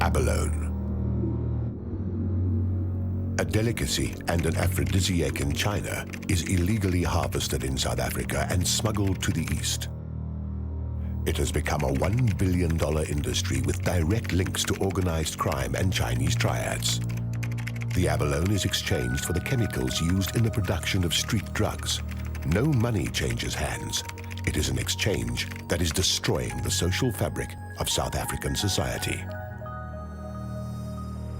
Abalone. A delicacy and an aphrodisiac in China is illegally harvested in South Africa and smuggled to the East. It has become a $1 billion industry with direct links to organized crime and Chinese triads. The abalone is exchanged for the chemicals used in the production of street drugs. No money changes hands. It is an exchange that is destroying the social fabric of South African society.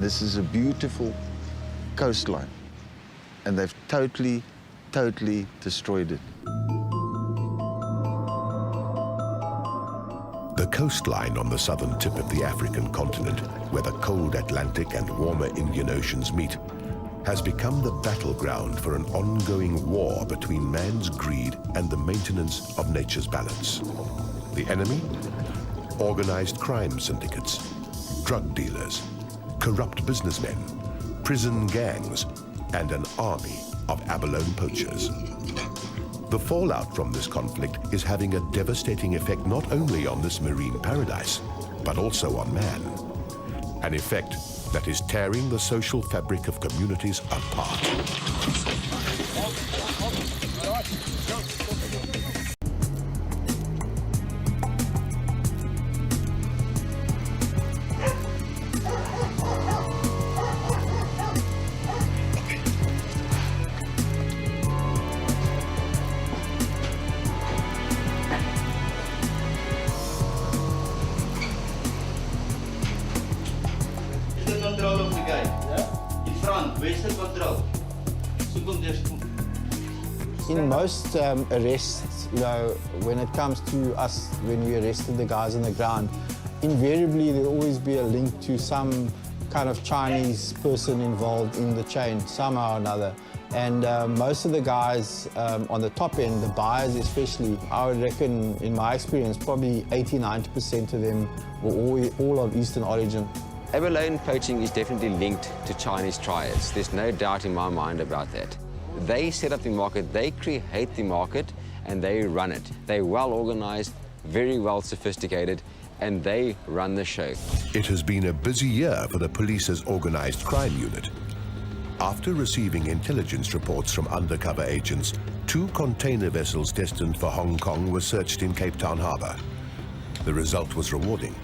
This is a beautiful coastline, and they've totally destroyed it. The coastline on the southern tip of the African continent, where the cold Atlantic and warmer Indian Oceans meet, has become the battleground for an ongoing war between man's greed and the maintenance of nature's balance. The enemy? Organized crime syndicates, drug dealers, corrupt businessmen, prison gangs, and an army of abalone poachers. The fallout from this conflict is having a devastating effect not only on this marine paradise, but also on man. An effect that is tearing the social fabric of communities apart. In most arrests, when it comes to us, when we arrested the guys on the ground, invariably there'll always be a link to some kind of Chinese person involved in the chain, somehow or another. And most of the guys on the top end, the buyers especially, I would reckon, in my experience, probably 80–90% of them were all of Eastern origin. Abalone poaching is definitely linked to Chinese triads. There's no doubt in my mind about that. They set up the market, they create the market, and they run it. They're well organized, very well sophisticated, and they run the show. It has been a busy year for the police's organized crime unit. After receiving intelligence reports from undercover agents, 2 container vessels destined for Hong Kong were searched in Cape Town Harbour. The result was rewarding.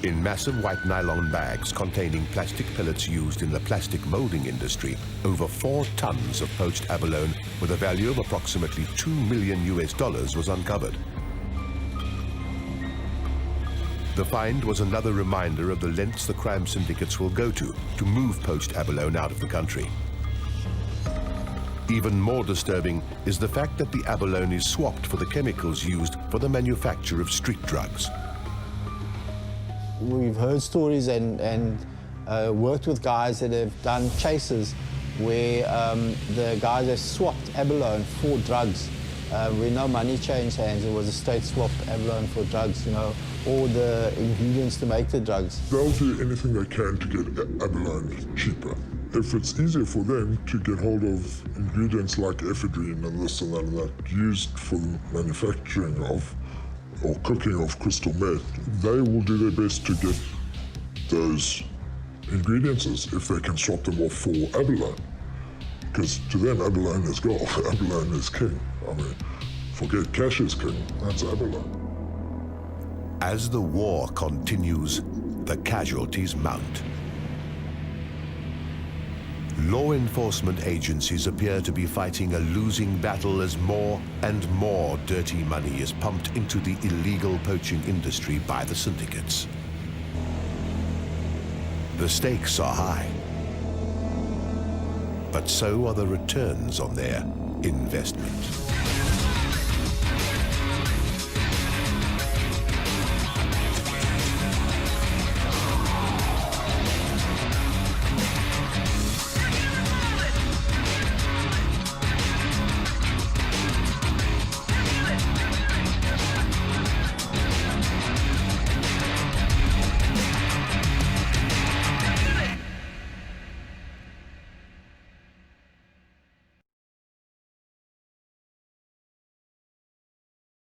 In massive white nylon bags containing plastic pellets used in the plastic molding industry, over 4 tons of poached abalone with a value of approximately $2 million was uncovered. The find was another reminder of the lengths the crime syndicates will go to move poached abalone out of the country. Even more disturbing is the fact that the abalone is swapped for the chemicals used for the manufacture of street drugs. We've heard stories and worked with guys that have done chases where the guys have swapped abalone for drugs. Where no money changed hands, it was a straight swap abalone for drugs, or the ingredients to make the drugs. They'll do anything they can to get abalone cheaper. If it's easier for them to get hold of ingredients like ephedrine and this and that and that used for the manufacturing of or cooking of crystal meth, they will do their best to get those ingredients if they can swap them off for abalone. Because to them, abalone is gold, abalone is king. I mean, forget cash is king, that's abalone. As the war continues, the casualties mount. Law enforcement agencies appear to be fighting a losing battle as more and more dirty money is pumped into the illegal poaching industry by the syndicates. The stakes are high, but so are the returns on their investment.